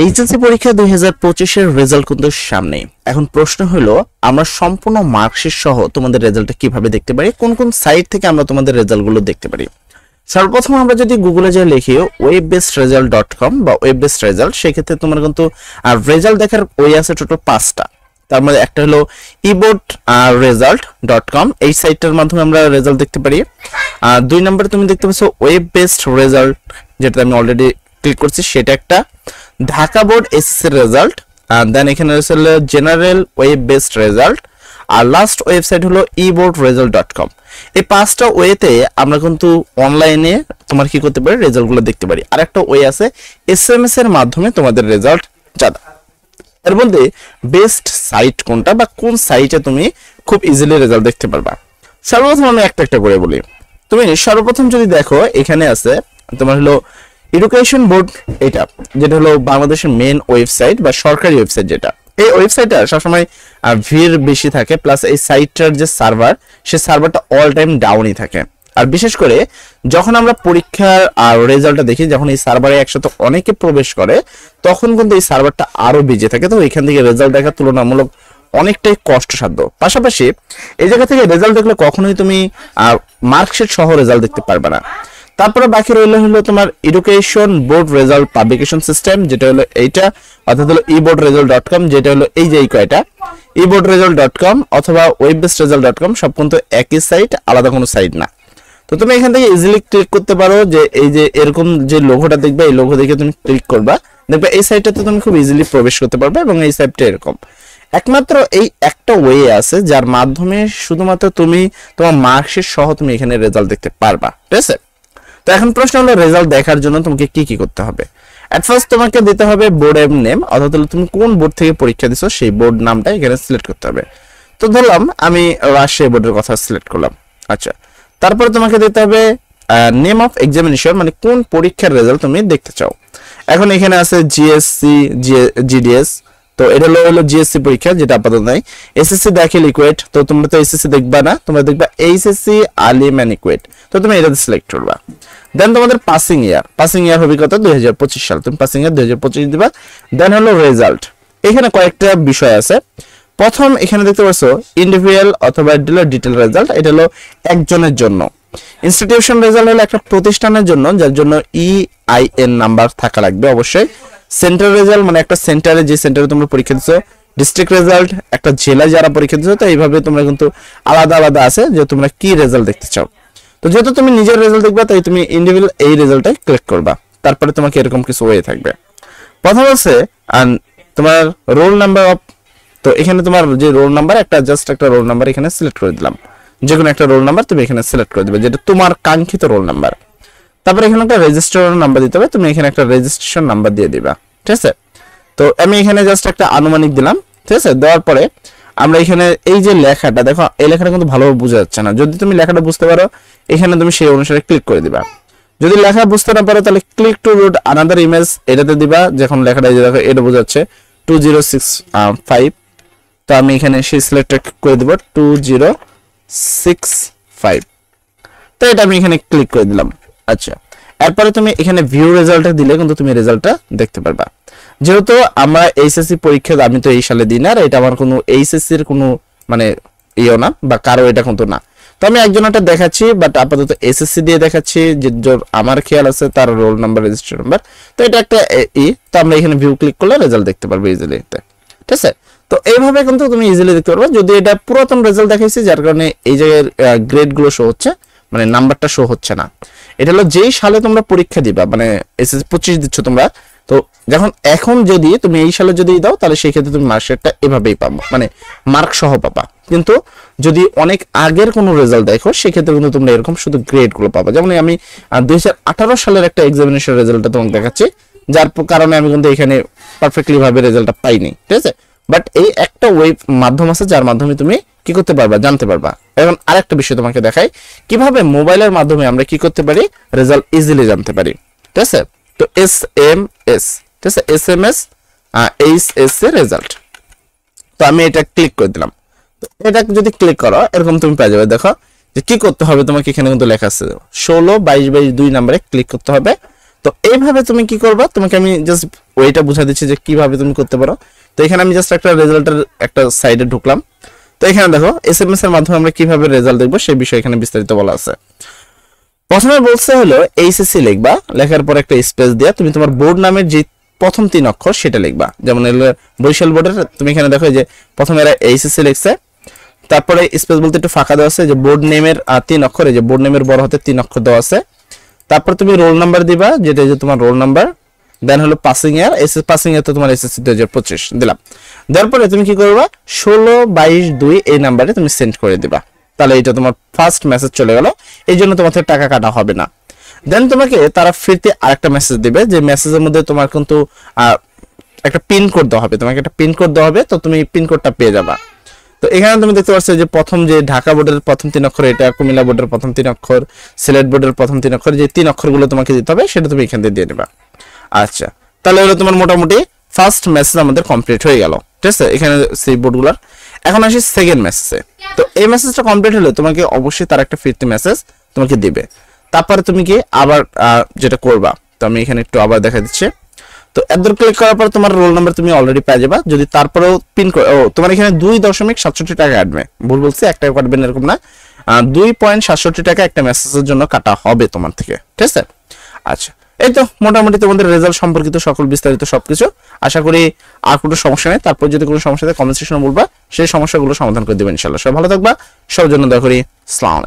HSC পরীক্ষা 2025 এর result কিন্তু সামনে। এখন প্রশ্ন হলো আমরা সম্পূর্ণ মার্কশিট সহ তোমাদের রেজাল্টটা কিভাবে দেখতে পারি, কোন কোন সাইট থেকে আমরা তোমাদের রেজাল্টগুলো দেখতে পারি। সর্বপ্রথম আমরা যদি গুগলে যাই লিখি webbasedresult.com বা ওয়েব বেসড রেজাল্ট, সেক্ষেত্রে তোমার কিন্তু রেজাল্ট দেখার ওয়ে আছে টোটাল 5টা। তার মধ্যে একটা হলো eboardresult.com, এই সাইটটার মাধ্যমে আমরা রেজাল্ট দেখতে পারি। 2 নম্বরে তুমি দেখতে পাচ্ছ ওয়েব বেসড রেজাল্ট, যেটা আমি অলরেডি ক্লিক করছি, সেটা একটা। ঢাকা বোর্ড এসএসসি রেজাল্ট, দেন এখানে রয়েছে জেনারেল ওয়েব বেসড রেজাল্ট, আর লাস্ট ওয়েবসাইট হলো eboardresult.com। এই 5টা ওয়েতে আমরা কিন্তু অনলাইনে তোমার কি করতে পারি, রেজাল্টগুলো দেখতে পারি। আর একটা ওয়ে আছে এসএমএস এর মাধ্যমে তোমাদের রেজাল্ট জানা। এর মধ্যে বেস্ট সাইট কোনটা বা কোন সাইটে তুমি খুব ইজিলি রেজাল্ট দেখতে পারবা, সর্বপ্রথম আমি একটা একটা করে বলি। তুমি সর্বপ্রথম যদি দেখো এখানে আছে তোমার হলো এডুকেশন বোর্ড, এটা যেটা হলো বাংলাদেশের মেন ওয়েবসাইট বা সরকারি ওয়েবসাইট। যেটা এই ওয়েবসাইটটা সবসময় ভিড় বেশি থাকে, প্লাস এই সাইটটার যে সার্ভার, সে সার্ভারটা অল টাইম ডাউনই থাকে। আর বিশেষ করে যখন আমরা পরীক্ষার আর রেজাল্টটা দেখি, যখন এই সার্ভারে একসাথে অনেকে প্রবেশ করে, তখন কিন্তু এই সার্ভারটা আরো বিজি থাকে। তো এখান থেকে রেজাল্ট দেখা তুলনামূলক অনেকটাই কষ্টসাধ্য। পাশাপাশি এই জায়গা থেকে রেজাল্ট দেখলে কখনোই তুমি মার্কশিট সহ রেজাল্ট দেখতে পারবে না। তারপরে বাকি হলো তোমার education board result publication system, যেটা হলো এইটা, অর্থাৎ হলো eboardresult.com, যেটা হলো এই যে এই কয়টা eboardresult.com অথবা webbasedresult.com, সব কিন্তু একই সাইট, আলাদা কোনো সাইট না। তো তুমি এখান থেকে ইজিলি ক্লিক করতে পারো, যে এই যে এরকম যে লোগোটা দেখবে, এই লোগো দেখে তুমি ক্লিক করবা, দেখবে এই সাইটটাতে তুমি খুব ইজিলি প্রবেশ করতে পারবে। এবং এই সাইটটা এরকম একমাত্র এই একটা ওয়ে আছে যার মাধ্যমে শুধুমাত্র তুমি তোমার মার্কশিট সহ তুমি এখানে রেজাল্ট দেখতে পারবা, ঠিক আছে। তো এখন প্রশ্ন হলো রেজাল্ট দেখার জন্য তোমাকে কি কি করতে হবে। এট ফার্স্ট তোমাকে দিতে হবে বোর্ডের নেম, অর্থাৎ তুমি কোন বোর্ড থেকে পরীক্ষা দিছো সেই বোর্ড নামটা এখানে সিলেক্ট করতে হবে। তো ধরলাম আমি রাজশাহী বোর্ডের কথা সিলেক্ট করলাম। আচ্ছা, তারপরে তোমাকে দিতে হবে নেম অফ এক্সামিনেশন, মানে কোন পরীক্ষার রেজাল্ট তুমি দেখতে চাও। এখন এখানে আছে জিএসসি, জিডিএস, তো এটা হলো জিএসসি পরীক্ষা, যেটা আপাতত নাই। এসএসসি দাখিল ইকুয়েট, তো তোমরা তো এসএসসি দেখবা না, তোমরা দেখবা এইচএসসি আলিম এন্ড ইকুয়েট, তো তুমি এটাতে সিলেক্ট করবা। দেন তোমাদের পাসিং ইয়ার হবে কত, 2025 সাল, তুমি পাসিং ইয়ার 2025 দিবা। দেন হলো রেজাল্ট, এখানে কয়েকটা বিষয় আছে। প্রথম এখানে দেখতে পাচ্ছ ইন্ডিভিজুয়াল অথবা ডিটেল রেজাল্ট, এটা হলো একজনের জন্য। ইনস্টিটিউশন রেজাল্ট হলো একটা প্রতিষ্ঠানের জন্য, যার জন্য EIN নাম্বার থাকা লাগবে অবশ্যই। সেন্টার রেজাল্ট মানে একটা সেন্টারে, যে সেন্টারে তোমরা পরীক্ষা দিচ্ছ। ডিস্ট্রিক্ট রেজাল্ট একটা জেলায় যারা পরীক্ষা দিচ্ছ। তো এইভাবে তোমরা কিন্তু আলাদা আলাদা আছে যে তোমরা কি রেজাল্ট দেখতে চাও। তো যেহেতু তুমি নিজের রেজাল্ট দেখবা, তাই তুমি ইন্ডিভিজুয়াল এই রেজাল্টে ক্লিক করবা। তারপরে তোমাকে এরকম কিছু ওয়ে থাকবে। প্রথম আছে তোমার রোল নাম্বার অফ, তো এখানে তোমার যে রোল নাম্বার, একটা জাস্ট একটা রোল নাম্বার এখানে সিলেক্ট করে দিলাম। যে কোনো একটা রোল নাম্বার তুমি এখানে সিলেক্ট করে দিবে, যেটা তোমার কাঙ্ক্ষিত রোল নাম্বার। তারপরে এখানে একটা রেজিস্ট্রেশন নাম্বার দিতে হবে, তুমি এখানে একটা রেজিস্ট্রেশন নাম্বার দিয়ে দিবা, ঠিক আছে। তো আমি এখানে জাস্ট একটা আনুমানিক দিলাম, ঠিক আছে। দেওয়ার পরে আমরা এখানে এই যে লেখাটা দেখো, এই লেখাটা কিন্তু ভালোভাবে বোঝা যাচ্ছে না। যদি তুমি লেখাটা বুঝতে পারো, এখানে তুমি সেই অনুসারে ক্লিক করে দিবা। যদি লেখা বুঝতে না পারো, তাহলে click to root another image, এটাতে দিবা। যখন লেখাটা এই যে দেখো, এটা বোঝাচ্ছে 2065, তো আমি এখানে সেই সিলেক্ট করে দিব 2065, তো এটা আমি এখানে ক্লিক করে দিলাম। আচ্ছা, এরপরে তুমি এখানে ভিউ রেজাল্টটা দিলে কিন্তু তুমি রেজাল্টটা দেখতে পারবা। যেহেতু আমরা এইচএসসি পরীক্ষা আমি তো এই সালে দিই না, আর এটা আমার কোনো এইচএসসির কোনো মানে ইও না বা কারো এটা কিন্তু না। তো আমি একজনটা দেখাচ্ছি, বাট আপাতত এসএসসি দিয়ে দেখাচ্ছি, যে আমার খেয়াল আছে তার রোল নাম্বার, রেজিস্ট্রেশন নাম্বার। তো এটা একটা তো আমরা এখানে ভিউ ক্লিক করলে রেজাল্ট দেখতে পারবো ইজিলি, ঠিক আছে। তো এইভাবে কিন্তু তুমি ইজিলি দেখতে পারবে। যদি এটা পুরাতন রেজাল্ট দেখাইছি, যার কারণে এই জায়গায় গ্রেড গুলো শো হচ্ছে, মানে নাম্বারটা শো হচ্ছে না। এটা হলো যেই সালে তোমরা পরীক্ষা দিবা, মানে এসএসসি 25 দিচ্ছ তোমরা, তো এখন যদি তুমি এই সালে যদি দাও, তাহলে সেই ক্ষেত্রে তুমি মার্কশিটটা এভাবেই পাবো, মানে মার্ক সহ পাবা। কিন্তু যদি অনেক আগের কোনো রেজাল্ট দেখো, সেক্ষেত্রে কিন্তু তোমরা এরকম শুধু গ্রেড গুলো পাবা। যেমন আমি 2018 সালের একটা এক্সামিনেশন রেজাল্টটা তোমাকে দেখাচ্ছি, যার কারণে আমি কিন্তু এখানে পারফেক্টলি ভাবে রেজাল্টটা পাইনি, ঠিক আছে। বাট এই একটা ওয়েব মাধ্যম আছে, যার মাধ্যমে তুমি কি করতে পারবা, জানতে পারবা। এখন আরেকটা বিষয় তোমাকে দেখাই, কিভাবে মোবাইলের মাধ্যমে আমরা কি করতে পারি, রেজাল্ট ইজিলি জানতে পারি, ঠিক আছে। তো SMS, ঠিক আছে, SMS এইচএসসি রেজাল্ট, তো আমি এটা ক্লিক করে দিলাম। তো এটা যদি ক্লিক করো, এরকম তুমি পেয়ে যাবে। দেখো যে কি করতে হবে তোমাকে, এখানে কিন্তু লেখা আছে 16 22 22 2 নম্বরে ক্লিক করতে হবে। তো এইভাবে তুমি কি করবা, তোমাকে আমি জাস্ট ওইটা বুঝা দিচ্ছি যে কিভাবে তুমি করতে পারো। তো এখানে আমি জাস্ট একটা রেজাল্টের একটা সাইডে ঢুকলাম। তো এখানে দেখো এসএমএস এর মাধ্যমে আমরা কিভাবে রেজাল্ট দেখবো সেই বিষয়ে এখানে বিস্তারিত বলা আছে। প্রথমে বলছে হলো এইচএসসি লিখবা, লেখার পর একটা স্পেস দিয়া তুমি তোমার বোর্ড নামের যে প্রথম 3 অক্ষর সেটা লিখবা। যেমন বরিশাল বোর্ডের তুমি এখানে দেখো যে প্রথমে এরা এইচএসসি লিখছে, তারপরে স্পেস বলতে একটু ফাঁকা দেওয়া আছে, যে বোর্ড নেমের 3 অক্ষরে, যে বোর্ড নেমের বড় হাতে 3 অক্ষর দেওয়া আছে। তারপর তুমি রোল নাম্বার দিবা, যেটা যে তোমার রোল নাম্বার। দেন হলো পাসিং ইয়ার, পাসিং ইয়ার তো তোমার এসএসসি 2025 দিলাম। দেওয়ার পরে তুমি কি করবা, 16/22/2 এই নাম্বারে তুমি সেন্ড করে দিবা। তাহলে এটা তোমার ফার্স্ট মেসেজ চলে গেল, এই জন্য তোমার থেকে টাকা কাটা হবে না। দেন তোমাকে তারা ফ্রিতে আরেকটা মেসেজ দিবে, যে মেসেজের মধ্যে তোমার কিন্তু একটা পিন কোড দেওয়া হবে, তোমাকে একটা পিন কোড দেওয়া হবে, তো তুমি পিন কোডটা পেয়ে যাবা। তো এখানে তুমি দেখতে পাচ্ছ যে প্রথম যে ঢাকা বোর্ডের প্রথম 3 অক্ষর এটা, কুমিল্লা বোর্ডের প্রথম 3 অক্ষর, সিলেট বোর্ডের প্রথম 3 অক্ষর, যে 3 অক্ষরগুলো তোমাকে দিতে হবে সেটা তুমি এখান থেকে দিয়ে নেবা। আচ্ছা, তাহলে হলো তোমার মোটামুটি ফার্স্ট মেসেজ আমাদের কমপ্লিট হয়ে গেল, ঠিক আছে এখানে সেই বোর্ডগুলোর। এখন আসি সেকেন্ড মেসেজে। তো এই মেসেজটা কমপ্লিট হলে তোমাকে অবশ্যই তার একটা ফিরতি মেসেজ তোমাকে দিবে। তারপরে তুমি কি আবার যেটা করবা, তো আমি এখানে একটু আবার দেখা দিচ্ছি। তো এত ক্লিক করার পর তোমার রোল নাম্বার তুমি অলরেডি পেয়ে যাবা। যদি তারপরেও পিন তোমার এখানে 2.67 টাকা কাটবে, ভুল বলছি 1 টাকা কাটবেন এরকম না, 2.67 টাকা একটা মেসেজের জন্য কাটা হবে তোমার থেকে, ঠিক আছে। আচ্ছা, এই তো মোটামুটি তোমাদের রেজাল্ট সম্পর্কিত সকল বিস্তারিত সবকিছু। আশা করি আর কোনো সমস্যা নেই। তারপর যদি কোনো সমস্যা থাকে কমেন্ট সেকশনে বলবা, সেই সমস্যাগুলো সমাধান করে দেবেন ইনশাআল্লাহ। সবাই ভালো থাকবা, সবার জন্য দোয়া করি। আসসালামু আলাইকুম।